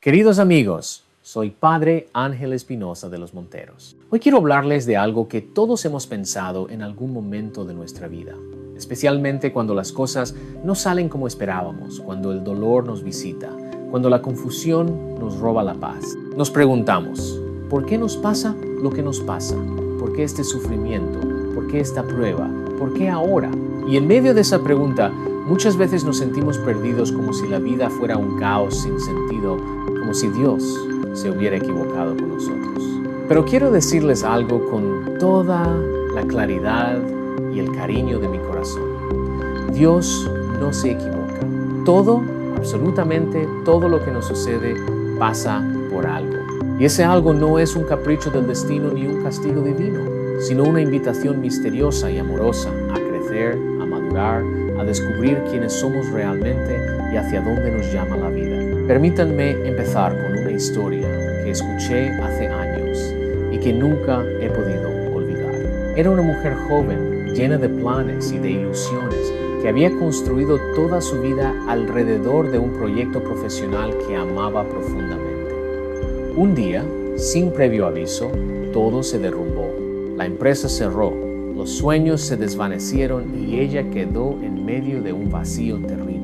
Queridos amigos, soy Padre Ángel Espinosa de los Monteros. Hoy quiero hablarles de algo que todos hemos pensado en algún momento de nuestra vida, especialmente cuando las cosas no salen como esperábamos, cuando el dolor nos visita, cuando la confusión nos roba la paz. Nos preguntamos, ¿por qué nos pasa lo que nos pasa? ¿Por qué este sufrimiento? ¿Por qué esta prueba? ¿Por qué ahora? Y en medio de esa pregunta, muchas veces nos sentimos perdidos, como si la vida fuera un caos sin sentido, como si Dios se hubiera equivocado con nosotros. Pero quiero decirles algo con toda la claridad y el cariño de mi corazón. Dios no se equivoca. Todo, absolutamente todo lo que nos sucede pasa por algo. Y ese algo no es un capricho del destino ni un castigo divino, sino una invitación misteriosa y amorosa a crecer, a madurar, a descubrir quiénes somos realmente y hacia dónde nos llama la vida. Permítanme empezar con una historia que escuché hace años y que nunca he podido olvidar. Era una mujer joven, llena de planes y de ilusiones, que había construido toda su vida alrededor de un proyecto profesional que amaba profundamente. Un día, sin previo aviso, todo se derrumbó. La empresa cerró, los sueños se desvanecieron y ella quedó en medio de un vacío terrible.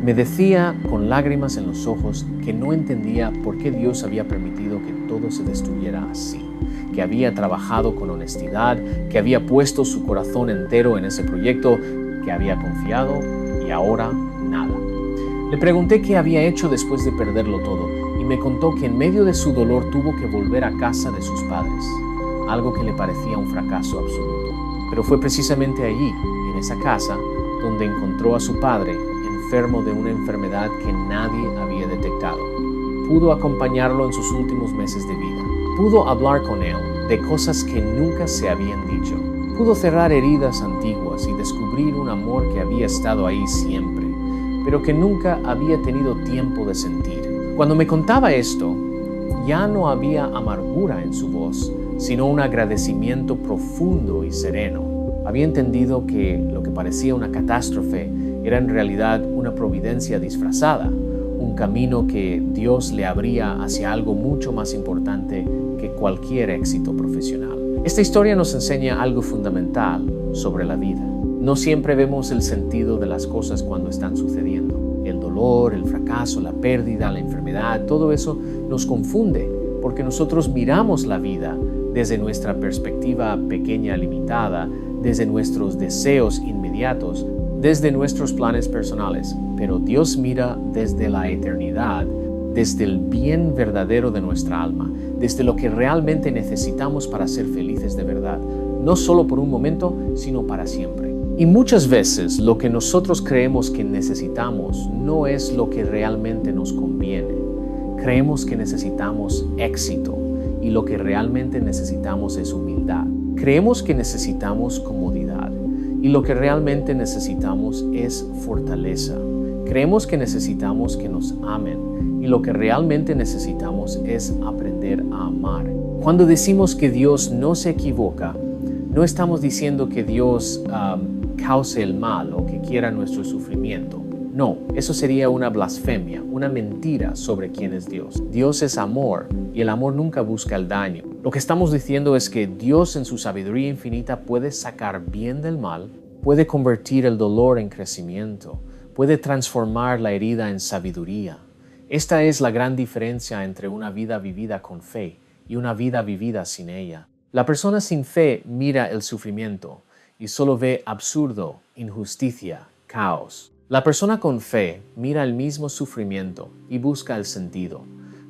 Me decía con lágrimas en los ojos que no entendía por qué Dios había permitido que todo se destruyera así, que había trabajado con honestidad, que había puesto su corazón entero en ese proyecto, que había confiado y ahora nada. Le pregunté qué había hecho después de perderlo todo y me contó que en medio de su dolor tuvo que volver a casa de sus padres, algo que le parecía un fracaso absoluto. Pero fue precisamente allí, en esa casa, donde encontró a su padre enfermo de una enfermedad que nadie había detectado. Pudo acompañarlo en sus últimos meses de vida. Pudo hablar con él de cosas que nunca se habían dicho. Pudo cerrar heridas antiguas y descubrir un amor que había estado ahí siempre, pero que nunca había tenido tiempo de sentir. Cuando me contaba esto, ya no había amargura en su voz, sino un agradecimiento profundo y sereno. Había entendido que lo que parecía una catástrofe era en realidad una providencia disfrazada, un camino que Dios le abría hacia algo mucho más importante que cualquier éxito profesional. Esta historia nos enseña algo fundamental sobre la vida. No siempre vemos el sentido de las cosas cuando están sucediendo. El dolor, el fracaso, la pérdida, la enfermedad, todo eso nos confunde porque nosotros miramos la vida desde nuestra perspectiva pequeña, limitada, desde nuestros deseos inmediatos, desde nuestros planes personales, pero Dios mira desde la eternidad, desde el bien verdadero de nuestra alma, desde lo que realmente necesitamos para ser felices de verdad, no solo por un momento, sino para siempre. Y muchas veces lo que nosotros creemos que necesitamos no es lo que realmente nos conviene. Creemos que necesitamos éxito y lo que realmente necesitamos es humildad. Creemos que necesitamos comodidad y lo que realmente necesitamos es fortaleza. Creemos que necesitamos que nos amen y lo que realmente necesitamos es aprender a amar. Cuando decimos que Dios no se equivoca, no estamos diciendo que Dios cause el mal o que quiera nuestro sufrimiento. No, eso sería una blasfemia, una mentira sobre quién es Dios. Dios es amor y el amor nunca busca el daño. Lo que estamos diciendo es que Dios en su sabiduría infinita puede sacar bien del mal, puede convertir el dolor en crecimiento, puede transformar la herida en sabiduría. Esta es la gran diferencia entre una vida vivida con fe y una vida vivida sin ella. La persona sin fe mira el sufrimiento y solo ve absurdo, injusticia, caos. La persona con fe mira el mismo sufrimiento y busca el sentido.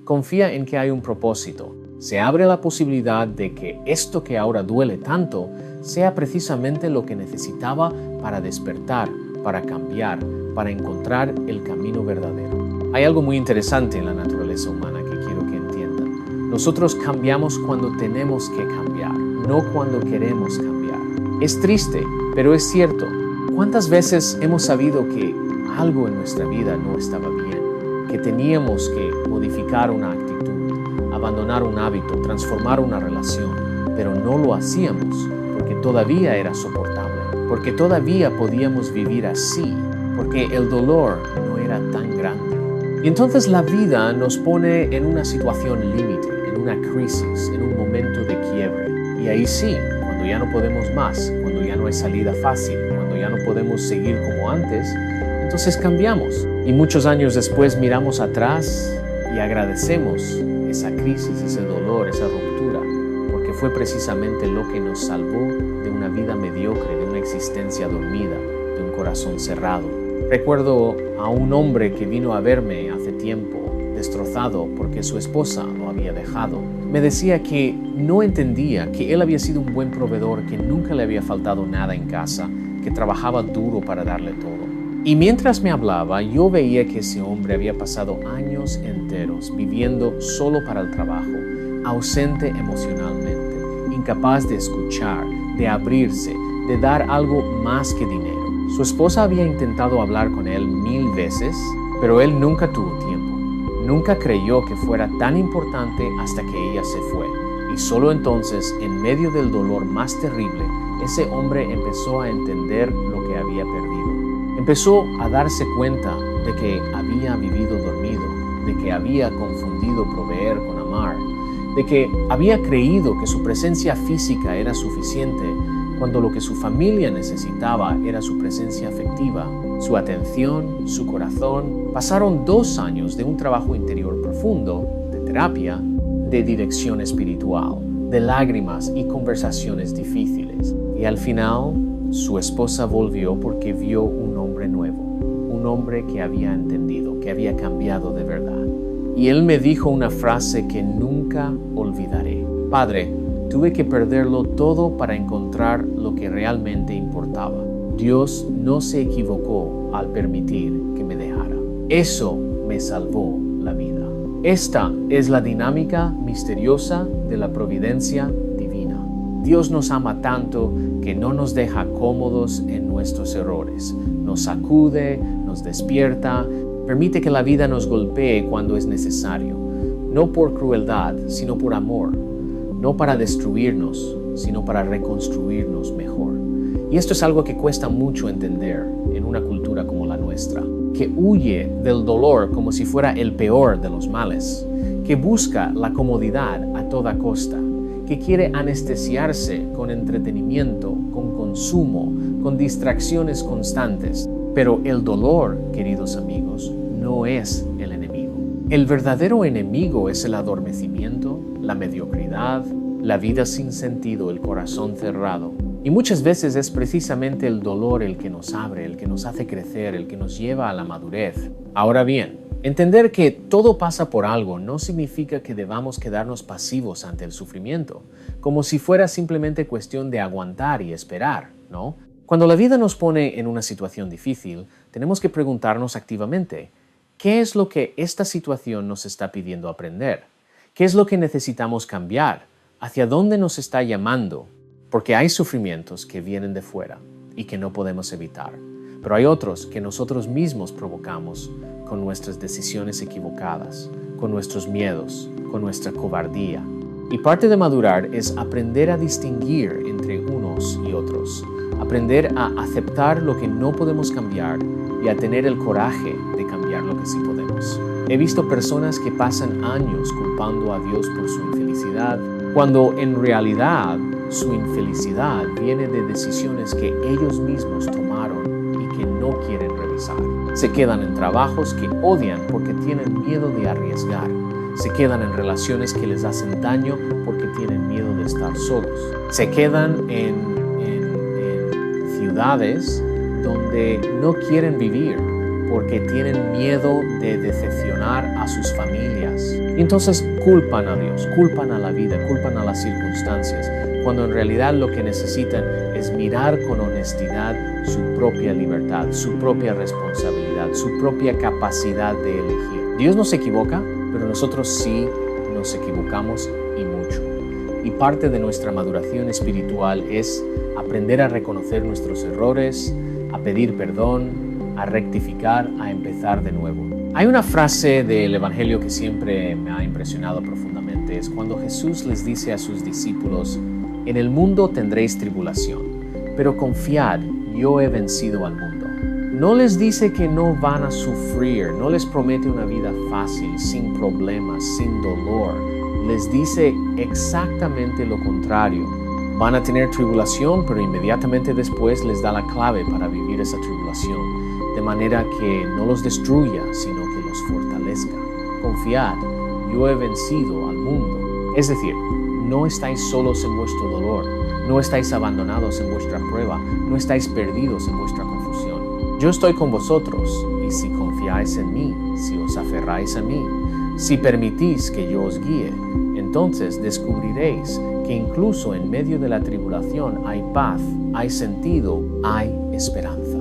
Confía en que hay un propósito. Se abre la posibilidad de que esto que ahora duele tanto sea precisamente lo que necesitaba para despertar, para cambiar, para encontrar el camino verdadero. Hay algo muy interesante en la naturaleza humana que quiero que entiendan. Nosotros cambiamos cuando tenemos que cambiar, no cuando queremos cambiar. Es triste, pero es cierto. ¿Cuántas veces hemos sabido que algo en nuestra vida no estaba bien? Que teníamos que modificar una actitud, abandonar un hábito, transformar una relación, pero no lo hacíamos porque todavía era soportable, porque todavía podíamos vivir así, porque el dolor no era tan grande. Y entonces la vida nos pone en una situación límite, en una crisis, en un momento de quiebre. Y ahí sí, cuando ya no podemos más, cuando ya no hay salida fácil, cuando ya no podemos seguir como antes, entonces cambiamos. Y muchos años después miramos atrás y agradecemos esa crisis, ese dolor, esa ruptura, porque fue precisamente lo que nos salvó de una vida mediocre, de una existencia dormida, de un corazón cerrado. Recuerdo a un hombre que vino a verme hace tiempo, destrozado porque su esposa lo había dejado. Me decía que no entendía que él había sido un buen proveedor, que nunca le había faltado nada en casa, que trabajaba duro para darle todo. Y mientras me hablaba, yo veía que ese hombre había pasado años enteros viviendo solo para el trabajo, ausente emocionalmente, incapaz de escuchar, de abrirse, de dar algo más que dinero. Su esposa había intentado hablar con él 1000 veces, pero él nunca tuvo tiempo. Nunca creyó que fuera tan importante hasta que ella se fue. Y solo entonces, en medio del dolor más terrible, ese hombre empezó a entender lo que había perdido. Empezó a darse cuenta de que había vivido dormido, de que había confundido proveer con amar, de que había creído que su presencia física era suficiente cuando lo que su familia necesitaba era su presencia afectiva, su atención, su corazón. Pasaron 2 años de un trabajo interior profundo, de terapia, de dirección espiritual, de lágrimas y conversaciones difíciles. Y al final, su esposa volvió porque vio un hombre nuevo, un hombre que había entendido, que había cambiado de verdad. Y él me dijo una frase que nunca olvidaré. Padre, tuve que perderlo todo para encontrar lo que realmente importaba. Dios no se equivocó al permitir que me dejara. Eso me salvó la vida. Esta es la dinámica misteriosa de la providencia divina. Dios nos ama tanto que no nos deja cómodos en nuestros errores. Nos sacude, nos despierta, permite que la vida nos golpee cuando es necesario. No por crueldad, sino por amor. No para destruirnos, sino para reconstruirnos mejor. Y esto es algo que cuesta mucho entender en una cultura como la nuestra, que huye del dolor como si fuera el peor de los males, que busca la comodidad a toda costa, que quiere anestesiarse con entretenimiento, con consumo, con distracciones constantes. Pero el dolor, queridos amigos, no es el enemigo. El verdadero enemigo es el adormecimiento, la mediocridad, la vida sin sentido, el corazón cerrado. Y muchas veces es precisamente el dolor el que nos abre, el que nos hace crecer, el que nos lleva a la madurez. Ahora bien, entender que todo pasa por algo no significa que debamos quedarnos pasivos ante el sufrimiento, como si fuera simplemente cuestión de aguantar y esperar, ¿no? Cuando la vida nos pone en una situación difícil, tenemos que preguntarnos activamente, ¿qué es lo que esta situación nos está pidiendo aprender? ¿Qué es lo que necesitamos cambiar? ¿Hacia dónde nos está llamando? Porque hay sufrimientos que vienen de fuera y que no podemos evitar, pero hay otros que nosotros mismos provocamos con nuestras decisiones equivocadas, con nuestros miedos, con nuestra cobardía. Y parte de madurar es aprender a distinguir entre unos y otros, aprender a aceptar lo que no podemos cambiar y a tener el coraje de cambiar lo que sí podemos. He visto personas que pasan años culpando a Dios por su infelicidad, cuando en realidad su infelicidad viene de decisiones que ellos mismos tomaron y que no quieren revisar. Se quedan en trabajos que odian porque tienen miedo de arriesgar. Se quedan en relaciones que les hacen daño porque tienen miedo de estar solos. Se quedan en ciudades donde no quieren vivir porque tienen miedo de decepcionar a sus familias. Y entonces culpan a Dios, culpan a la vida, culpan a las circunstancias, cuando en realidad lo que necesitan es mirar con honestidad su propia libertad, su propia responsabilidad, su propia capacidad de elegir. Dios no se equivoca, pero nosotros sí nos equivocamos y mucho. Y parte de nuestra maduración espiritual es aprender a reconocer nuestros errores, a pedir perdón, a rectificar, a empezar de nuevo. Hay una frase del Evangelio que siempre me ha impresionado profundamente. Es cuando Jesús les dice a sus discípulos, en el mundo tendréis tribulación, pero confiad, yo he vencido al mundo. no les dice que no van a sufrir, no les promete una vida fácil, sin problemas, sin dolor. Les dice exactamente lo contrario. Van a tener tribulación, pero inmediatamente después les da la clave para vivir esa tribulación, de manera que no los destruya, sino que los fortalezca. Confiad, yo he vencido al mundo. Es decir, no estáis solos en vuestro dolor, no estáis abandonados en vuestra prueba, no estáis perdidos en vuestra confusión. Yo estoy con vosotros, y si confiáis en mí, si os aferráis a mí, si permitís que yo os guíe, entonces descubriréis que incluso en medio de la tribulación hay paz, hay sentido, hay esperanza.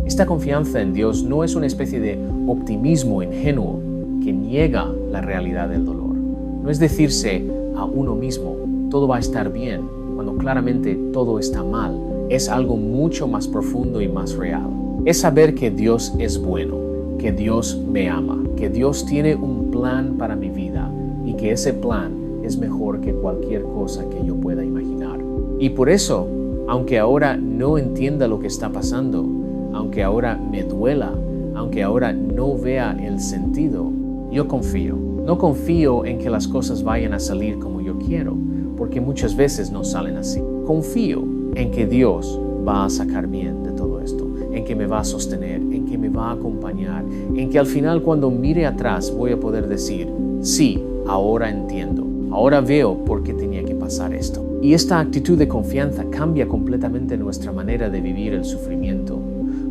Esta confianza en Dios no es una especie de optimismo ingenuo que niega la realidad del dolor. No es decirse a uno mismo, todo va a estar bien, cuando claramente todo está mal. Es algo mucho más profundo y más real. Es saber que Dios es bueno, que Dios me ama, que Dios tiene un plan para mi vida y que ese plan es mejor que cualquier cosa que yo pueda imaginar. Y por eso, aunque ahora no entienda lo que está pasando, aunque ahora me duela, aunque ahora no vea el sentido, yo confío. No confío en que las cosas vayan a salir como yo quiero, porque muchas veces no salen así. Confío en que Dios va a sacar bien de todo esto, en que me va a sostener, en que me va a acompañar, en que al final cuando mire atrás voy a poder decir, sí, ahora entiendo, ahora veo por qué tenía que pasar esto. Y esta actitud de confianza cambia completamente nuestra manera de vivir el sufrimiento.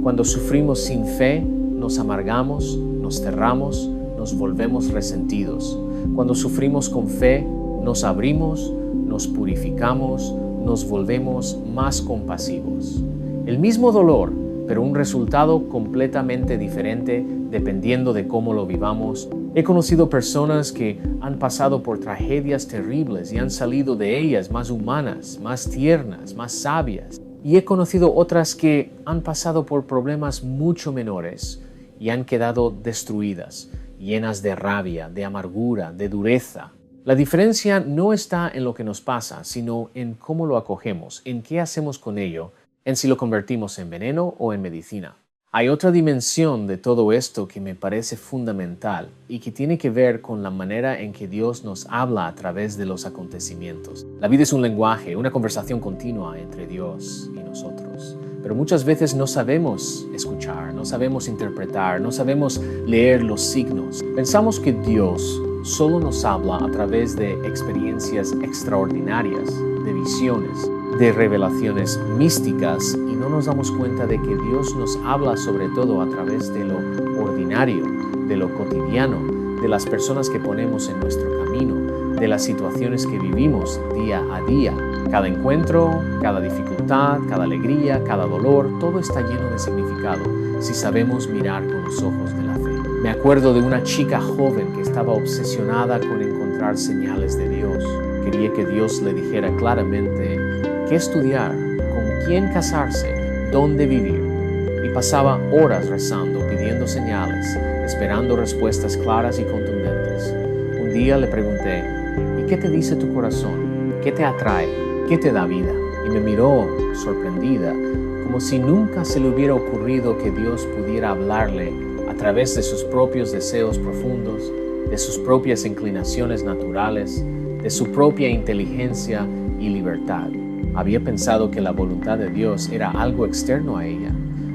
Cuando sufrimos sin fe, nos amargamos, nos cerramos, nos volvemos resentidos. Cuando sufrimos con fe, nos abrimos, nos purificamos, nos volvemos más compasivos. El mismo dolor, pero un resultado completamente diferente dependiendo de cómo lo vivamos. He conocido personas que han pasado por tragedias terribles y han salido de ellas más humanas, más tiernas, más sabias. Y he conocido otras que han pasado por problemas mucho menores y han quedado destruidas, llenas de rabia, de amargura, de dureza. La diferencia no está en lo que nos pasa, sino en cómo lo acogemos, en qué hacemos con ello, en si lo convertimos en veneno o en medicina. Hay otra dimensión de todo esto que me parece fundamental y que tiene que ver con la manera en que Dios nos habla a través de los acontecimientos. La vida es un lenguaje, una conversación continua entre Dios y nosotros. Pero muchas veces no sabemos escuchar, no sabemos interpretar, no sabemos leer los signos. Pensamos que Dios solo nos habla a través de experiencias extraordinarias, de visiones, de revelaciones místicas y no nos damos cuenta de que Dios nos habla sobre todo a través de lo ordinario, de lo cotidiano, de las personas que ponemos en nuestro camino, de las situaciones que vivimos día a día. Cada encuentro, cada dificultad, cada alegría, cada dolor, todo está lleno de significado si sabemos mirar con los ojos de la fe. Me acuerdo de una chica joven que estaba obsesionada con encontrar señales de Dios. Quería que Dios le dijera claramente qué estudiar, con quién casarse, dónde vivir. Y pasaba horas rezando, pidiendo señales, esperando respuestas claras y contundentes. Un día le pregunté, ¿y qué te dice tu corazón? ¿Qué te atrae? ¿Qué te da vida? Y me miró sorprendida, como si nunca se le hubiera ocurrido que Dios pudiera hablarle a través de sus propios deseos profundos, de sus propias inclinaciones naturales, de su propia inteligencia y libertad. Había pensado que la voluntad de Dios era algo externo a ella,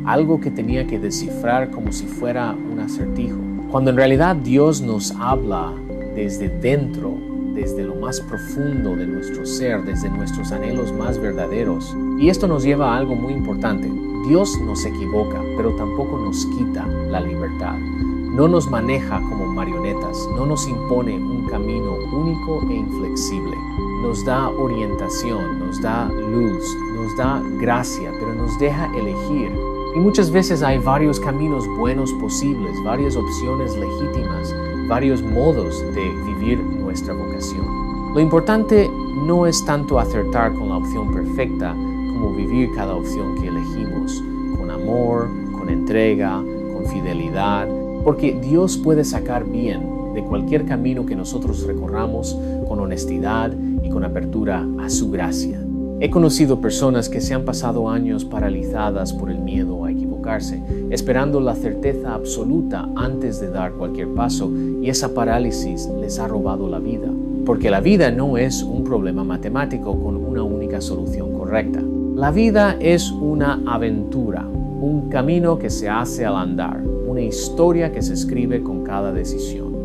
algo que tenía que descifrar como si fuera un acertijo, cuando en realidad Dios nos habla desde dentro, desde lo más profundo de nuestro ser, desde nuestros anhelos más verdaderos. Y esto nos lleva a algo muy importante. Dios no se equivoca, pero tampoco nos quita la libertad. No nos maneja como marionetas, no nos impone un camino único e inflexible. Nos da orientación, nos da luz, nos da gracia, pero nos deja elegir. Y muchas veces hay varios caminos buenos posibles, varias opciones legítimas, varios modos de vivir nuestra vocación. Lo importante no es tanto acertar con la opción perfecta, como vivir cada opción que elegimos, con amor, con entrega, con fidelidad, porque Dios puede sacar bien de cualquier camino que nosotros recorramos con honestidad y con apertura a su gracia. He conocido personas que se han pasado años paralizadas por el miedo a equivocarse. equivocarse, esperando la certeza absoluta antes de dar cualquier paso, y esa parálisis les ha robado la vida. Porque la vida no es un problema matemático con una única solución correcta. La vida es una aventura, un camino que se hace al andar, una historia que se escribe con cada decisión.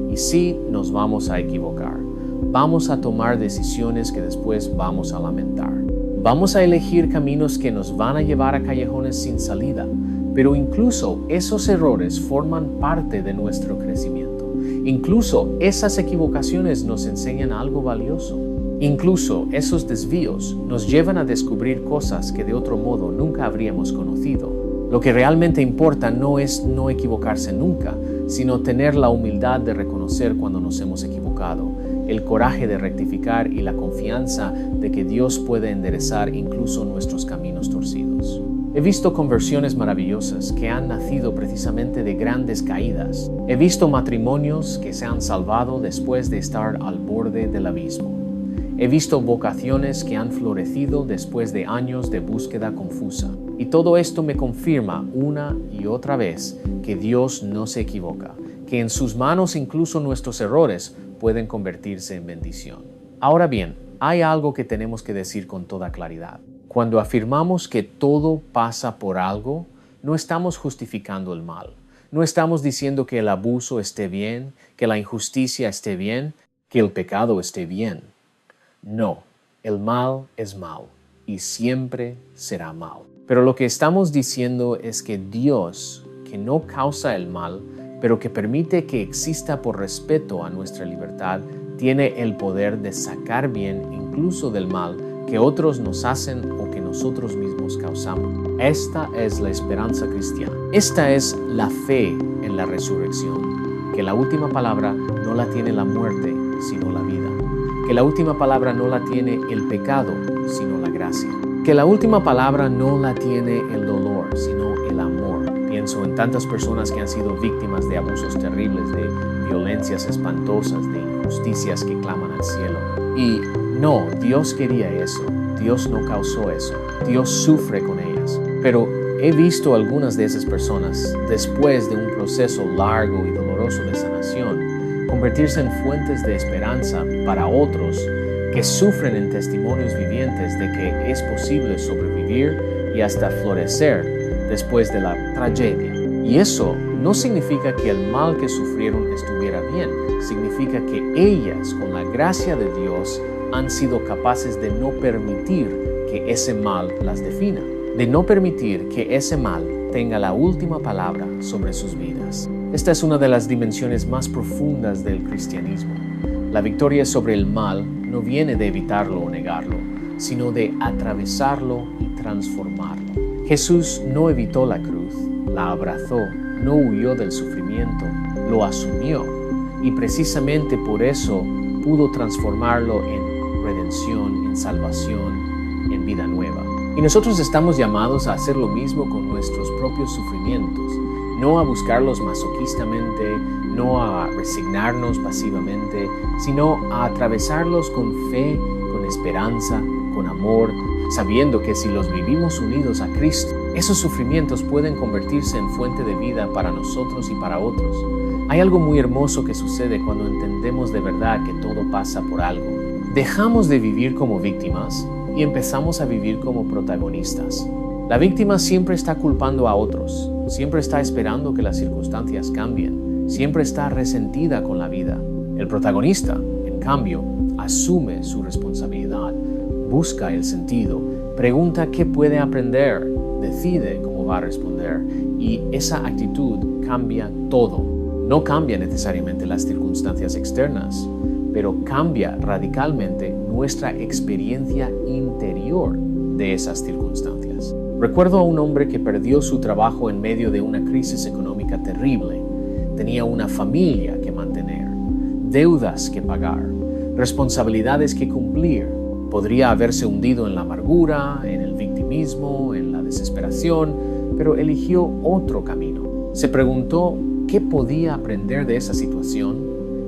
Y sí, nos vamos a equivocar. Vamos a tomar decisiones que después vamos a lamentar. Vamos a elegir caminos que nos van a llevar a callejones sin salida, pero incluso esos errores forman parte de nuestro crecimiento. Incluso esas equivocaciones nos enseñan algo valioso. Incluso esos desvíos nos llevan a descubrir cosas que de otro modo nunca habríamos conocido. Lo que realmente importa no es no equivocarse nunca, sino tener la humildad de reconocer cuando nos hemos equivocado, el coraje de rectificar y la confianza de que Dios puede enderezar incluso nuestros caminos torcidos. He visto conversiones maravillosas que han nacido precisamente de grandes caídas. He visto matrimonios que se han salvado después de estar al borde del abismo. He visto vocaciones que han florecido después de años de búsqueda confusa. Y todo esto me confirma una y otra vez que Dios no se equivoca, que en sus manos incluso nuestros errores pueden convertirse en bendición. Ahora bien, hay algo que tenemos que decir con toda claridad. Cuando afirmamos que todo pasa por algo, no estamos justificando el mal. No estamos diciendo que el abuso esté bien, que la injusticia esté bien, que el pecado esté bien. No, el mal es mal y siempre será mal. Pero lo que estamos diciendo es que Dios, que no causa el mal, pero que permite que exista por respeto a nuestra libertad, tiene el poder de sacar bien incluso del mal que otros nos hacen o que nosotros mismos causamos. Esta es la esperanza cristiana. Esta es la fe en la resurrección, que la última palabra no la tiene la muerte, sino la vida. Que la última palabra no la tiene el pecado, sino la gracia. Que la última palabra no la tiene el dolor, sino el amor. Pienso en tantas personas que han sido víctimas de abusos terribles, de violencias espantosas, de injusticias que claman al cielo. Y no, Dios quería eso. Dios no causó eso. Dios sufre con ellas. Pero he visto algunas de esas personas, después de un proceso largo y doloroso de sanación, convertirse en fuentes de esperanza para otros que sufren en testimonios vivientes de que es posible sobrevivir y hasta florecer después de la tragedia. Y eso no significa que el mal que sufrieron estuviera bien, significa que ellas, con la gracia de Dios, han sido capaces de no permitir que ese mal las defina, de no permitir que ese mal tenga la última palabra sobre sus vidas. Esta es una de las dimensiones más profundas del cristianismo. La victoria sobre el mal no viene de evitarlo o negarlo, sino de atravesarlo y transformarlo. Jesús no evitó la cruz, la abrazó, no huyó del sufrimiento, lo asumió y precisamente por eso pudo transformarlo en redención, en salvación, en vida nueva. Y nosotros estamos llamados a hacer lo mismo con nuestros propios sufrimientos, no a buscarlos masoquistamente, no a resignarnos pasivamente, sino a atravesarlos con fe, con esperanza, con amor, sabiendo que si los vivimos unidos a Cristo, esos sufrimientos pueden convertirse en fuente de vida para nosotros y para otros. Hay algo muy hermoso que sucede cuando entendemos de verdad que todo pasa por algo. Dejamos de vivir como víctimas y empezamos a vivir como protagonistas. La víctima siempre está culpando a otros, siempre está esperando que las circunstancias cambien, siempre está resentida con la vida. El protagonista, en cambio, asume su responsabilidad, busca el sentido, pregunta qué puede aprender, decide cómo va a responder y esa actitud cambia todo. No cambia necesariamente las circunstancias externas, pero cambia radicalmente nuestra experiencia interior de esas circunstancias. Recuerdo a un hombre que perdió su trabajo en medio de una crisis económica terrible. Tenía una familia que mantener, deudas que pagar, responsabilidades que cumplir. Podría haberse hundido en la amargura, en el victimismo, en la desesperación, pero eligió otro camino. Se preguntó qué podía aprender de esa situación,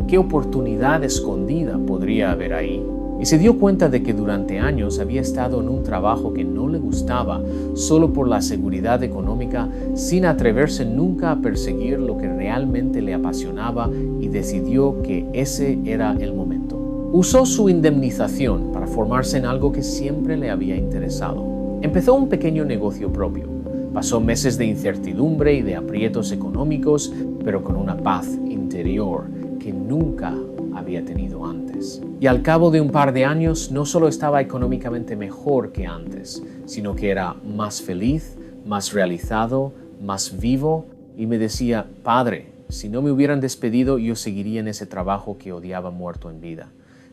qué oportunidad escondida podría haber ahí. y se dio cuenta de que durante años había estado en un trabajo que no le gustaba solo por la seguridad económica, sin atreverse nunca a perseguir lo que realmente le apasionaba, y decidió que ese era el momento. Usó su indemnización para formarse en algo que siempre le había interesado. Empezó un pequeño negocio propio. Pasó meses de incertidumbre y de aprietos económicos, pero con una paz interior que nunca había tenido antes. Y al cabo de un par de años, no solo estaba económicamente mejor que antes, sino que era más feliz, más realizado, más vivo, y me decía: Padre, si no me hubieran despedido, yo seguiría en ese trabajo que odiaba muerto en vida.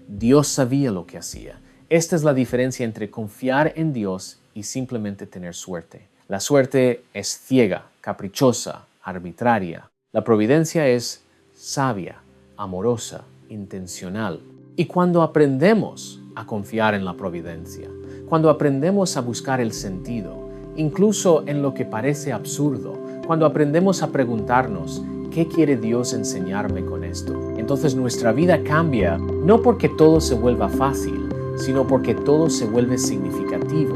Dios sabía lo que hacía. Esta es la diferencia entre confiar en Dios y simplemente tener suerte. La suerte es ciega, caprichosa, arbitraria. La providencia es sabia, amorosa, intencional. Y cuando aprendemos a confiar en la providencia, cuando aprendemos a buscar el sentido, incluso en lo que parece absurdo, cuando aprendemos a preguntarnos: ¿qué quiere Dios enseñarme con esto? Entonces nuestra vida cambia, no porque todo se vuelva fácil, sino porque todo se vuelve significativo.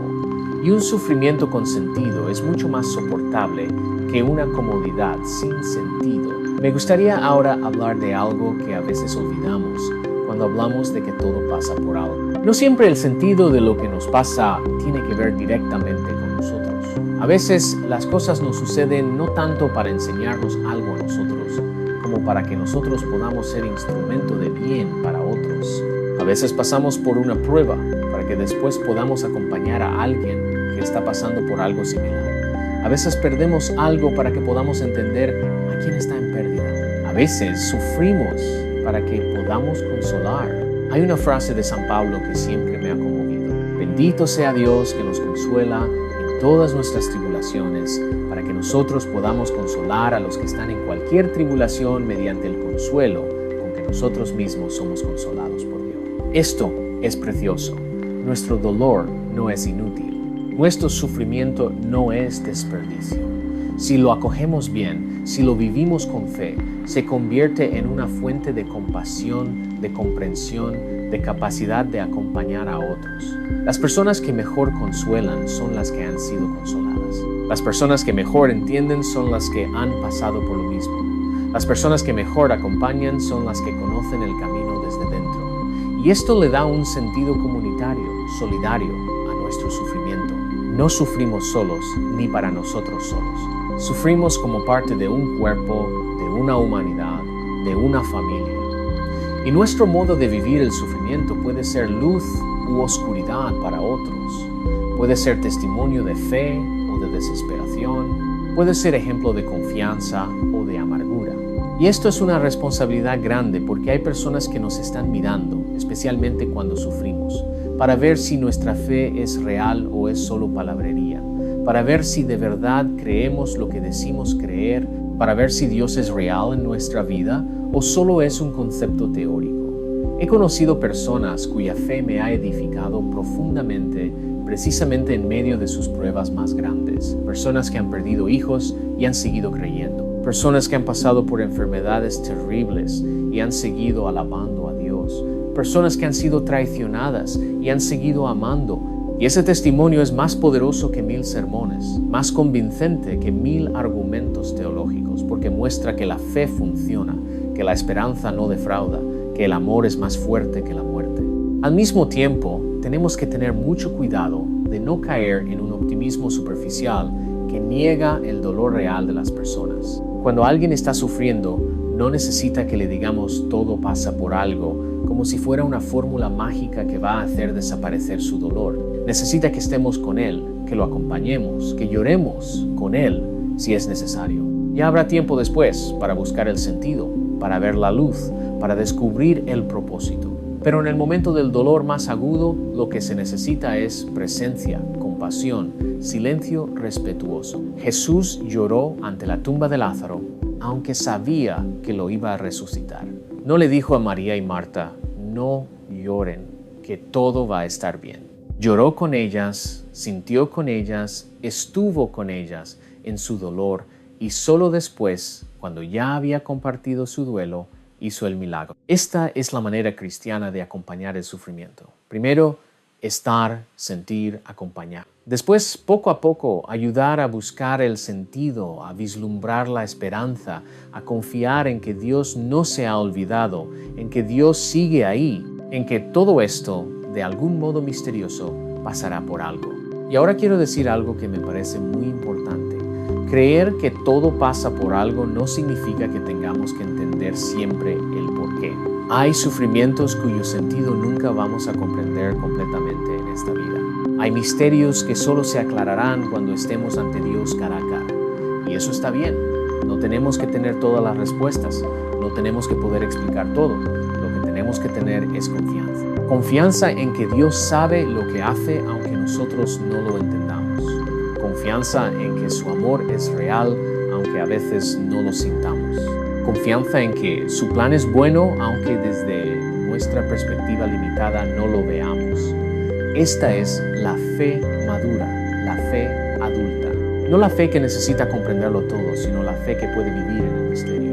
Y un sufrimiento con sentido es mucho más soportable que una comodidad sin sentido. Me gustaría ahora hablar de algo que a veces olvidamos cuando hablamos de que todo pasa por algo. No siempre el sentido de lo que nos pasa tiene que ver directamente con nosotros. A veces las cosas nos suceden no tanto para enseñarnos algo a nosotros, como para que nosotros podamos ser instrumento de bien para otros. A veces pasamos por una prueba para que después podamos acompañar a alguien que está pasando por algo similar. A veces perdemos algo para que podamos entender a quién está en pérdida. A veces sufrimos para que podamos consolar. Hay una frase de San Pablo que siempre me ha conmovido: bendito sea Dios que nos consuela en todas nuestras tribulaciones, para que nosotros podamos consolar a los que están en cualquier tribulación mediante el consuelo con que nosotros mismos somos consolados por Dios. Esto es precioso. Nuestro dolor no es inútil. Nuestro sufrimiento no es desperdicio. Si lo acogemos bien, si lo vivimos con fe, se convierte en una fuente de compasión, de comprensión, de capacidad de acompañar a otros. Las personas que mejor consuelan son las que han sido consoladas. Las personas que mejor entienden son las que han pasado por lo mismo. Las personas que mejor acompañan son las que conocen el camino desde dentro. Y esto le da un sentido comunitario, solidario a nuestro sufrimiento. No sufrimos solos ni para nosotros solos. Sufrimos como parte de un cuerpo, de una humanidad, de una familia. Y nuestro modo de vivir el sufrimiento puede ser luz u oscuridad para otros. Puede ser testimonio de fe o de desesperación. Puede ser ejemplo de confianza o de amargura. Y esto es una responsabilidad grande porque hay personas que nos están mirando, especialmente cuando sufrimos, para ver si nuestra fe es real o es solo palabrería, para ver si de verdad creemos lo que decimos creer, para ver si Dios es real en nuestra vida o solo es un concepto teórico. He conocido personas cuya fe me ha edificado profundamente, precisamente en medio de sus pruebas más grandes. Personas que han perdido hijos y han seguido creyendo. Personas que han pasado por enfermedades terribles y han seguido alabando a Dios. Personas que han sido traicionadas y han seguido amando. Y ese testimonio es más poderoso que 1000 sermones, más convincente que 1000 argumentos teológicos, porque muestra que la fe funciona, que la esperanza no defrauda, que el amor es más fuerte que la muerte. Al mismo tiempo, tenemos que tener mucho cuidado de no caer en un optimismo superficial que niega el dolor real de las personas. Cuando alguien está sufriendo, no necesita que le digamos todo pasa por algo, como si fuera una fórmula mágica que va a hacer desaparecer su dolor. Necesita que estemos con él, que lo acompañemos, que lloremos con él si es necesario. Ya habrá tiempo después para buscar el sentido, para ver la luz, para descubrir el propósito. Pero en el momento del dolor más agudo, lo que se necesita es presencia, compasión, silencio respetuoso. Jesús lloró ante la tumba de Lázaro, aunque sabía que lo iba a resucitar. No le dijo a María y Marta: no lloren, que todo va a estar bien. Lloró con ellas, sintió con ellas, estuvo con ellas en su dolor, y solo después, cuando ya había compartido su duelo, hizo el milagro. Esta es la manera cristiana de acompañar el sufrimiento. Primero, estar, sentir, acompañar. Después, poco a poco, ayudar a buscar el sentido, a vislumbrar la esperanza, a confiar en que Dios no se ha olvidado, en que Dios sigue ahí, en que todo esto, de algún modo misterioso, pasará por algo. Y ahora quiero decir algo que me parece muy importante. Creer que todo pasa por algo no significa que tengamos que entender siempre el porqué. Hay sufrimientos cuyo sentido nunca vamos a comprender completamente en esta vida. Hay misterios que solo se aclararán cuando estemos ante Dios cara a cara. Y eso está bien. No tenemos que tener todas las respuestas. No tenemos que poder explicar todo. Lo que tenemos que tener es confianza. Confianza en que Dios sabe lo que hace aunque nosotros no lo entendamos. Confianza en que su amor es real aunque a veces no lo sintamos. Confianza en que su plan es bueno aunque desde nuestra perspectiva limitada no lo veamos. Esta es la fe madura, la fe adulta. No la fe que necesita comprenderlo todo, sino la fe que puede vivir en el misterio.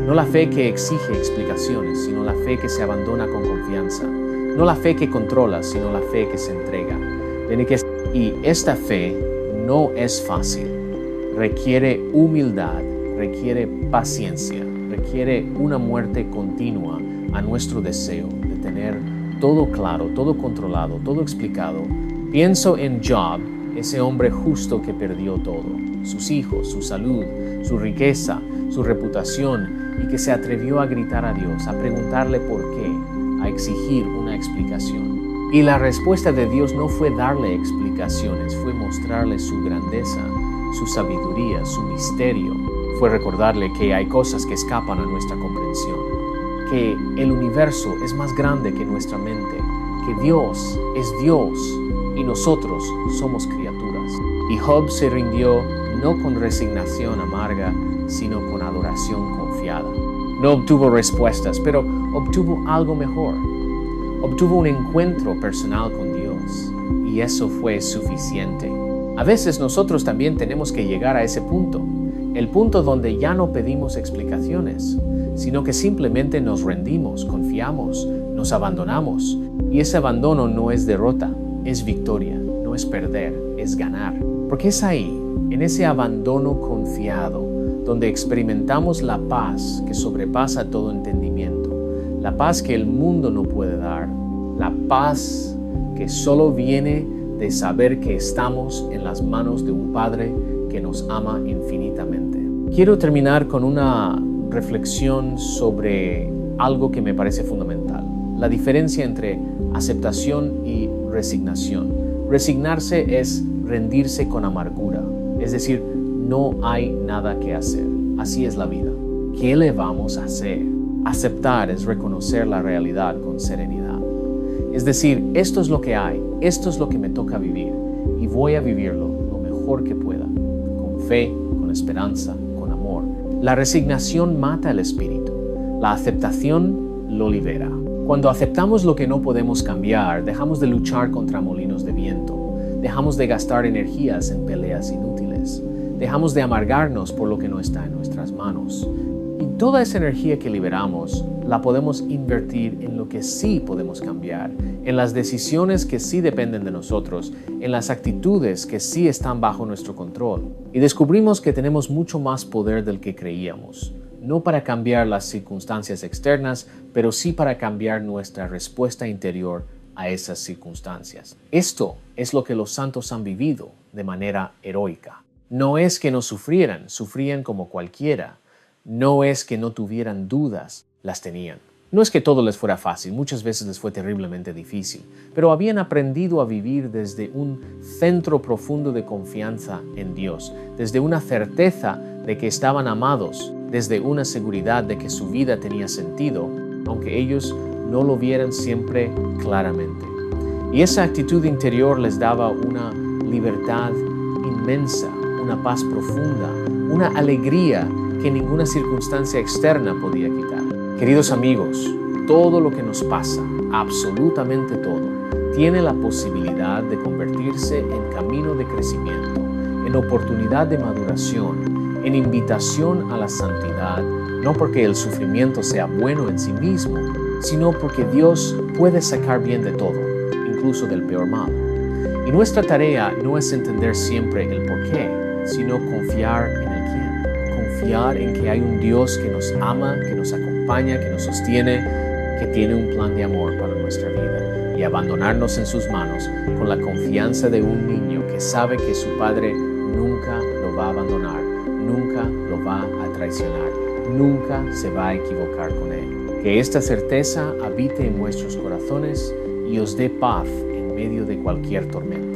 No la fe que exige explicaciones, sino la fe que se abandona con confianza. No la fe que controla, sino la fe que se entrega. Y esta fe no es fácil. Requiere humildad, requiere paciencia, requiere una muerte continua a nuestro deseo de tener todo claro, todo controlado, todo explicado. Pienso en Job, ese hombre justo que perdió todo, sus hijos, su salud, su riqueza, su reputación, y que se atrevió a gritar a Dios, a preguntarle por qué, a exigir una explicación. Y la respuesta de Dios no fue darle explicaciones, fue mostrarle su grandeza, su sabiduría, su misterio. Fue recordarle que hay cosas que escapan a nuestra comprensión, que el universo es más grande que nuestra mente, que Dios es Dios y nosotros somos criaturas. Y Job se rindió no con resignación amarga, sino con adoración confiada. No obtuvo respuestas, pero obtuvo algo mejor. Obtuvo un encuentro personal con Dios y eso fue suficiente. A veces nosotros también tenemos que llegar a ese punto, el punto donde ya no pedimos explicaciones, sino que simplemente nos rendimos, confiamos, nos abandonamos. Y ese abandono no es derrota, es victoria, no es perder, es ganar. Porque es ahí, en ese abandono confiado, donde experimentamos la paz que sobrepasa todo entendimiento, la paz que el mundo no puede dar, la paz que solo viene de saber que estamos en las manos de un Padre que nos ama infinitamente. Quiero terminar con una reflexión sobre algo que me parece fundamental, la diferencia entre aceptación y resignación. Resignarse es rendirse con amargura, es decir, no hay nada que hacer, así es la vida. ¿Qué le vamos a hacer? Aceptar es reconocer la realidad con serenidad. Es decir, esto es lo que hay, esto es lo que me toca vivir y voy a vivirlo lo mejor que pueda, con fe, con esperanza, con amor. La resignación mata el espíritu, la aceptación lo libera. Cuando aceptamos lo que no podemos cambiar, dejamos de luchar contra molinos de viento, dejamos de gastar energías en peleas inútiles, dejamos de amargarnos por lo que no está en nuestras manos. Y toda esa energía que liberamos la podemos invertir en lo que sí podemos cambiar, en las decisiones que sí dependen de nosotros, en las actitudes que sí están bajo nuestro control. Y descubrimos que tenemos mucho más poder del que creíamos, no para cambiar las circunstancias externas, pero sí para cambiar nuestra respuesta interior a esas circunstancias. Esto es lo que los santos han vivido de manera heroica. No es que no sufrieran, sufrían como cualquiera. No es que no tuvieran dudas, las tenían. No es que todo les fuera fácil, muchas veces les fue terriblemente difícil, pero habían aprendido a vivir desde un centro profundo de confianza en Dios, desde una certeza de que estaban amados, desde una seguridad de que su vida tenía sentido, aunque ellos no lo vieran siempre claramente. Y esa actitud interior les daba una libertad inmensa, una paz profunda, una alegría que ninguna circunstancia externa podía quitar. Queridos amigos, todo lo que nos pasa, absolutamente todo, tiene la posibilidad de convertirse en camino de crecimiento, en oportunidad de maduración, en invitación a la santidad no porque el sufrimiento sea bueno en sí mismo, sino porque Dios puede sacar bien de todo, incluso del peor mal. Y nuestra tarea no es entender siempre el por qué, sino confiar en el quién. Confiar en que hay un Dios que nos ama, que nos acompaña, que nos sostiene, que tiene un plan de amor para nuestra vida. Y abandonarnos en sus manos con la confianza de un niño que sabe que su padre nunca lo va a abandonar, nunca lo va a traicionar, nunca se va a equivocar con él. Que esta certeza habite en vuestros corazones y os dé paz en medio de cualquier tormenta.